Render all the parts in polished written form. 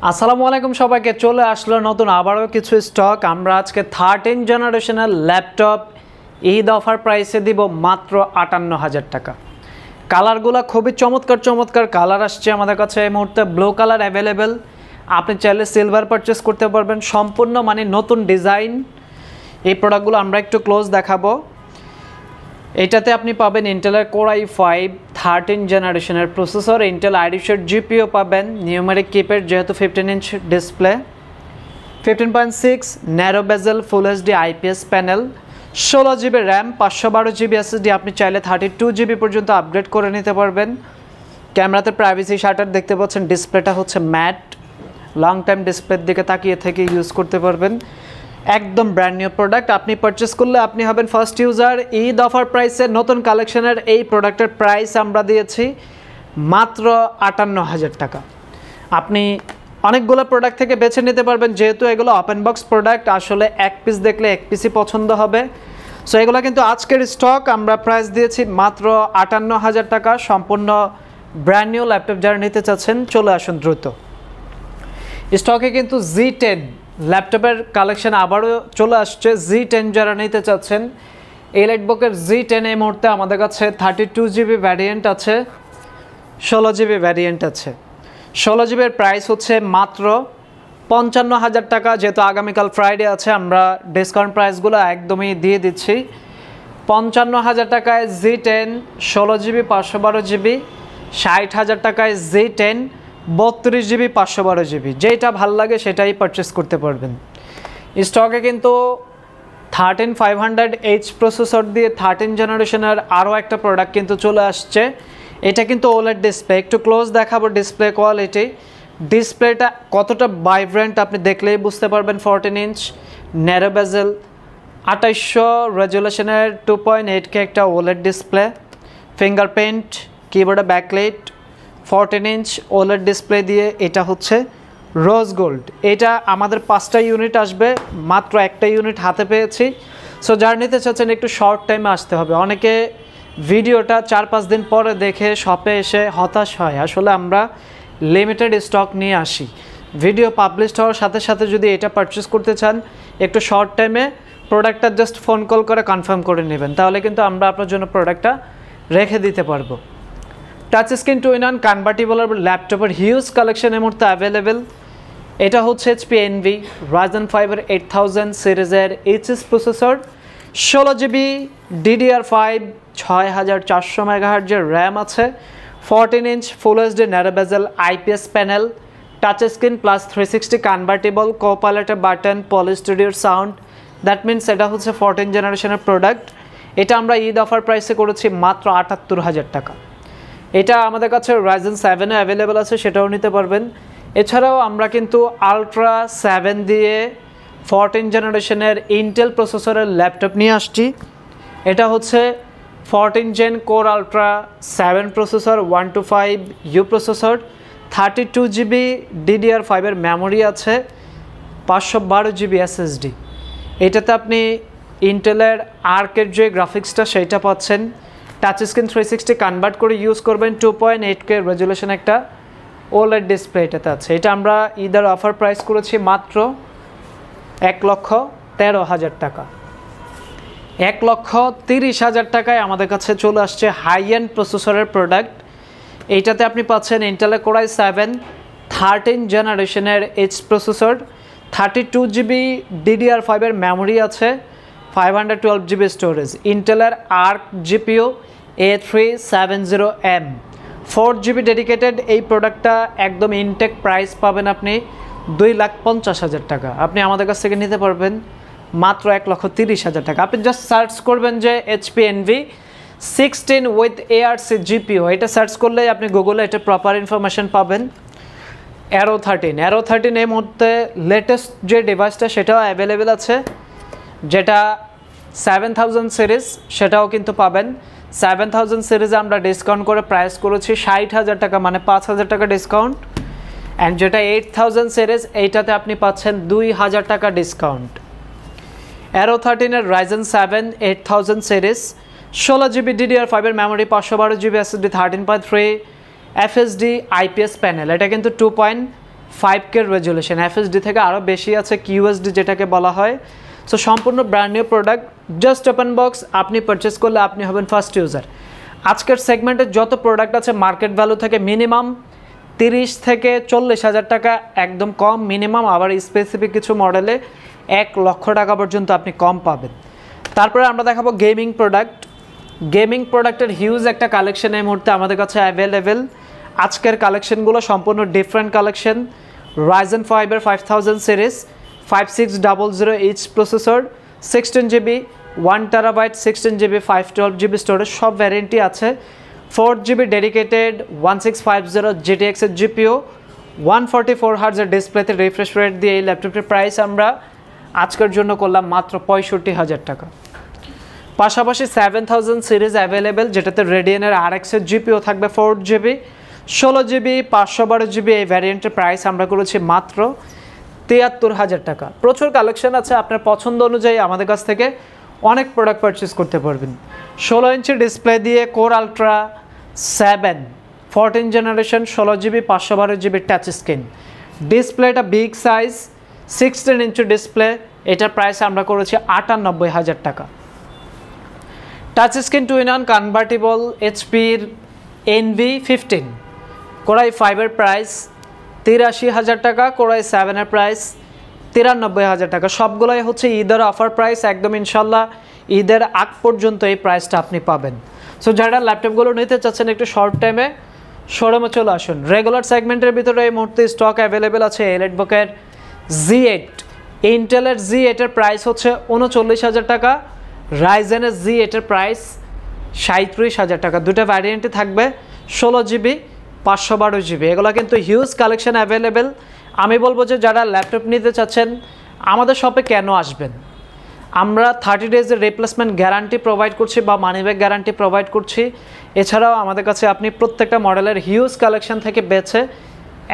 আসসালামু আলাইকুম সবাইকে চলে আসলো নতুন আবারও কিছু স্টক। আমরা আজকে 13 জেনারেশনের ল্যাপটপ ঈদ অফার প্রাইসে দিব মাত্র 58,000 টাকা। কালারগুলো খুবই চমৎকার কালার আসছে আমাদের কাছে এই মুহূর্তে। ব্লু কালার অ্যাভেলেবেল, আপনি চাইলে সিলভার পারচেস করতে পারবেন। সম্পূর্ণ মানে নতুন ডিজাইন। এই প্রোডাক্টগুলো আমরা একটু ক্লোজ দেখাবো। এটাতে আপনি পাবেন ইন্টেলের কোর i5 13 জেনারেশনের প্রসেসর, ইন্টেল আইরিশের জিপিও পাবেন, নিউমেরিক কিপ্যাড যেহেতু 15 ইঞ্চ ডিসপ্লে, 15.6 ন্যারো বেজেল full HD IPS panel, 16 GB RAM, 512 GB SSD. আপনি চাইলে 32 জিবি পর্যন্ত আপগ্রেড করে নিতে পারবেন। ক্যামেরাতে প্রাইভেসি শাটার দেখতে পাচ্ছেন, ডিসপ্লেটা হচ্ছে ম্যাট, লং টাইম ডিসপ্লের দিকে তাকিয়ে থেকে ইউজ করতে পারবেন। একদম ব্র্যান্ড নিউ প্রোডাক্ট। আপনি পারচেস করলে আপনি হবেন ফার্স্ট ইউজার। ঈদ অফার প্রাইসে নতুন কালেকশনের এই প্রোডাক্টের প্রাইস আমরা দিয়েছি মাত্র 58,000 টাকা। আপনি অনেকগুলো প্রোডাক্ট থেকে বেছে নিতে পারবেন, যেহেতু এগুলো ওপেন বক্স প্রোডাক্ট। আসলে এক পিস দেখলে এক পিসই পছন্দ হবে। সো এগুলো কিন্তু আজকের স্টক। আমরা প্রাইস দিয়েছি মাত্র 58,000 টাকা। সম্পূর্ণ ব্র্যান্ড নিউ ল্যাপটপ যারা নিতে চাচ্ছেন চলে আসুন দ্রুত। স্টকে কিন্তু Z10 ল্যাপটপের কালেকশন আবারও চলে আসছে। Z10 যারা নিতে চাচ্ছেন, এলাইটবুকের Z10 এই মুহূর্তে আমাদের কাছে 32 জিবি ভ্যারিয়েন্ট আছে, 16 জিবি ভ্যারিয়েন্ট আছে। 16 জিবির প্রাইস হচ্ছে মাত্র 55,000 টাকা। যেহেতু আগামীকাল ফ্রাইডে আছে, আমরা ডিসকাউন্ট প্রাইসগুলো একদমই দিয়ে দিচ্ছি। 55,000 টাকায় Z10 16 জিবি 512 জিবি, 60,000 টাকায় Z10 32 জিবি 512 জিবি। যেটা ভাল লাগে সেটাই পারচেস করতে পারবেন। স্টকে কিন্তু 13500H প্রসেসর দিয়ে 13 জেনারেশনের আরও একটা প্রোডাক্ট কিন্তু চলে আসছে। এটা কিন্তু ওলেড ডিসপ্লে। একটু ক্লোজ দেখাবো ডিসপ্লে কোয়ালিটি। ডিসপ্লেটা কতটা ভাইব্রেন্ট আপনি দেখলেই বুঝতে পারবেন। 14 ইঞ্চ ন্যারো বেজেল, 2800 রেজুলেশনের 2.8K একটা ওলেড ডিসপ্লে, ফিঙ্গারপ্রিন্ট, কিবোর্ডে ব্যাকলাইট, 14 ইঞ্চ ওলেড ডিসপ্লে দিয়ে। এটা হচ্ছে রোজ গোল্ড। এটা আমাদের 5টা ইউনিট আসবে, মাত্র একটা ইউনিট হাতে পেয়েছি। সো যারা নিতে চাচ্ছেন একটু শর্ট টাইমে আসতে হবে। অনেকে ভিডিওটা 4-5 দিন পরে দেখে শপে এসে হতাশ হয়। আসলে আমরা লিমিটেড স্টক নিয়ে আসি। ভিডিও পাবলিশড হওয়ার সাথে সাথে যদি এটা পারচেস করতে চান, একটু শর্ট টাইমে প্রোডাক্টটা জাস্ট ফোন কল করে কনফার্ম করে নেবেন, তাহলে কিন্তু আমরা আপনার জন্য প্রোডাক্টটা রেখে দিতে পারবো। Touch screen two in convertible ল্যাপটপের হিউজ কালেকশন এই মুহূর্তে অ্যাভেলেবেল। এটা হচ্ছে HP Envy Ryzen 5 8000 সিরিজের এইচএস প্রসেসর, 16 জিবি DDR5, 6400 মেগাহার্জের র্যাম আছে, 14 inch full HD narrow bezel IPS panel, touch screen plus 360 convertible, কোপাইলটের বাটন, পলি স্টুডিওর সাউন্ড। দ্যাট মিনস এটা হচ্ছে 14 জেনারেশনের প্রোডাক্ট। এটা আমরা ঈদ অফার প্রাইসে করেছি মাত্র 78,000 টাকা। এটা আমাদের কাছে Ryzen 7 অ্যাভেলেবেল আছে, সেটাও নিতে পারবেন। এছাড়াও আমরা কিন্তু আলট্রা 7 দিয়ে 14 জেনারেশনের ইন্টেল প্রসেসরের ল্যাপটপ নিয়ে আসছি। এটা হচ্ছে 14 gen core ultra 7 processor, 125U processor, 32 GB DDR5 এর মেমোরি আছে, 512 জিবি এসএসডি। এটাতে আপনি ইন্টেলের আর্কের যে গ্রাফিক্সটা সেইটা পাচ্ছেন। টাচ স্ক্রিন 360 কনভার্ট করে ইউজ করবেন। 2.8K রেজুলেশন একটা ওলেড ডিসপ্লে এটাতে আছে। এটা আমরা ঈদের অফার প্রাইস করেছি মাত্র 1,13,000 টাকা। 1,30,000 টাকায় আমাদের কাছে চলে আসছে হাই এন্ড প্রসেসরের প্রোডাক্ট। এইটাতে আপনি পাচ্ছেন ইন্টেলের কোর i7 13 জেনারেশনের এইচ প্রসেসর, 32 জিবি DDR5 এর মেমোরি আছে, 512 জিবি স্টোরেজ, ইন্টেলের Arc GPU A370M, 4 GB dedicated. এই প্রোডাক্টটা একদম ইনটেক প্রাইস পাবেন আপনি 2,50,000 টাকা। আপনি আমাদের কাছ থেকে নিতে পারবেন মাত্র 1,30,000 টাকা। আপনি জাস্ট সার্চ করবেন যে HP Envy 16 with ARC GPU, এটা সার্চ করলেই আপনি গুগলে এটা প্রপার ইনফরমেশন পাবেন। Aero 13 এই মুহূর্তে লেটেস্ট যে ডিভাইসটা সেটাও অ্যাভেলেবেল আছে, যেটা 7000 সিরিজ, সেটাও কিন্তু পাবেন। 7000 সিরিজে আমরা ডিসকাউন্ট করে প্রাইস করেছি 60,000 টাকা, মানে 5,000 টাকা ডিসকাউন্ট। অ্যান্ড যেটা 8000 সিরিজ, এইটাতে আপনি পাচ্ছেন 2,000 টাকা ডিসকাউন্ট। Aero 13 এর Ryzen 7 8000 সিরিজ, 16 জিবি DDR5 এর memory, 512 GB SSD, 13.3 FSD IPS panel. এটা কিন্তু 5K রেজুলেশন, FHD থেকে আরও বেশি আছে, QHD যেটাকে বলা হয়। সো সম্পূর্ণ brand new product, just open box, আপনি পারচেস করলে আপনি হবেন ফার্স্ট ইউজার। আজকের সেগমেন্টে যত প্রোডাক্ট আছে মার্কেট ভ্যালু থেকে মিনিমাম 30 থেকে 40,000 টাকা একদম কম মিনিমাম, আবার স্পেসিফিক কিছু মডেলে 1 লক্ষ টাকা পর্যন্ত আপনি কম পাবেন। তারপরে আমরা দেখাবো গেমিং প্রোডাক্ট। গেমিং প্রোডাক্টের হিউজ একটা কালেকশন এই মুহূর্তে আমাদের কাছে অ্যাভেলেবেল। আজকের কালেকশনগুলো সম্পূর্ণ ডিফারেন্ট কালেকশন। Ryzen 5 এর 5000 series 5600 each processor, 16GB 1TB 16GB 512GB storage, সব ভ্যারিয়েন্টই আছে। 4GB ডেডিকেটেড 1650 GTX এর GPU, 144Hz এর ডিসপ্লেতে রিফ্রেশ রেট দিয়ে এই ল্যাপটপটির প্রাইস আমরা আজকের জন্য করলাম মাত্র 65,000 টাকা। পাশাপাশি 7000 সিরিজ অ্যাভেলেবেল, যেটাতে রেডিয়ানের RX এর GPU থাকবে 4GB, 16GB 512GB এই ভ্যারিয়েন্টের প্রাইস আমরা করেছি মাত্র 73,000 টাকা। প্রচুর কালেকশন আছে, আপনার পছন্দ অনুযায়ী আমাদের কাছ থেকে অনেক প্রোডাক্ট পারচেস করতে পারবেন। 16 ইঞ্চি ডিসপ্লে দিয়ে Core ultra 7 14 generation 16GB 512GB touch screen, ডিসপ্লেটা বিগ সাইজ 16 ইঞ্চি ডিসপ্লে, এটার প্রাইস আমরা করেছি 98,000 টাকা। টাচ স্ক্রিন 2-in-1 কনভার্টেবল এইচপির NV15 কোরাই 5 এর প্রাইস 83,000 টাকা, কোরাই 7 এর প্রাইস 93,000 টাকা। সবগুলোই হচ্ছে ঈদের অফার প্রাইস, একদম ইনশাল্লাহ ঈদের আগ পর্যন্ত এই প্রাইসটা আপনি পাবেন। সো যারা ল্যাপটপগুলো নিতে চাচ্ছেন একটু শর্ট টাইমে শোরুমে চলে আসুন। রেগুলার সেগমেন্টের ভিতরে এই মুহূর্তে স্টক অ্যাভেলেবেল আছে এলিটবুকের Z8, ইন্টেলের Z8 এর প্রাইস হচ্ছে 39,000 টাকা, রাইজেনের Z8 এর প্রাইস 37,000 টাকা। দুটো ভ্যারিয়েন্টে থাকবে 16GB 512GB, এগুলো কিন্তু হিউজ কালেকশন অ্যাভেলেবেল। আমি বলবো যে যারা ল্যাপটপ নিতে চাচ্ছেন আমাদের শপে কেন আসবেন, আমরা 30 ডেজের রিপ্লেসমেন্ট গ্যারান্টি প্রোভাইড করছি বা মানিব্যাগ গ্যারান্টি প্রোভাইড করছি। এছাড়াও আমাদের কাছে আপনি প্রত্যেকটা মডেলের হিউজ কালেকশন থেকে বেছে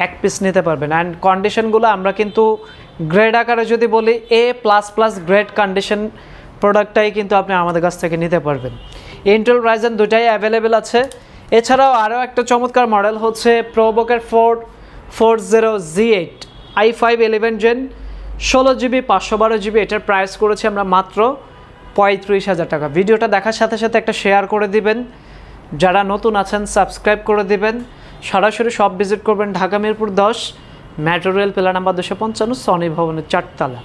এক পিস নিতে পারবেন। অ্যান্ড কন্ডিশনগুলো আমরা কিন্তু গ্রেড আকারে যদি বলি A++ গ্রেড কন্ডিশন প্রোডাক্টটাই কিন্তু আপনি আমাদের কাছ থেকে নিতে পারবেন। ইন্টেল রাইজেন দুটাই অ্যাভেলেবেল আছে। এছাড়াও আরও একটা চমৎকার মডেল হচ্ছে প্রোবোকের 440 Z8 i5 11 Gen 16GB 512GB, এটার প্রাইস করেছি আমরা মাত্র 35,000 টাকা। ভিডিওটা দেখার সাথে সাথে একটা শেয়ার করে দিবেন, যারা নতুন আছেন সাবস্ক্রাইব করে দিবেন। সরাসরি শপ ভিজিট করবেন Dhaka Mirpur 10 metro rail pillar number 255 Sony ভবনের 4 তলা।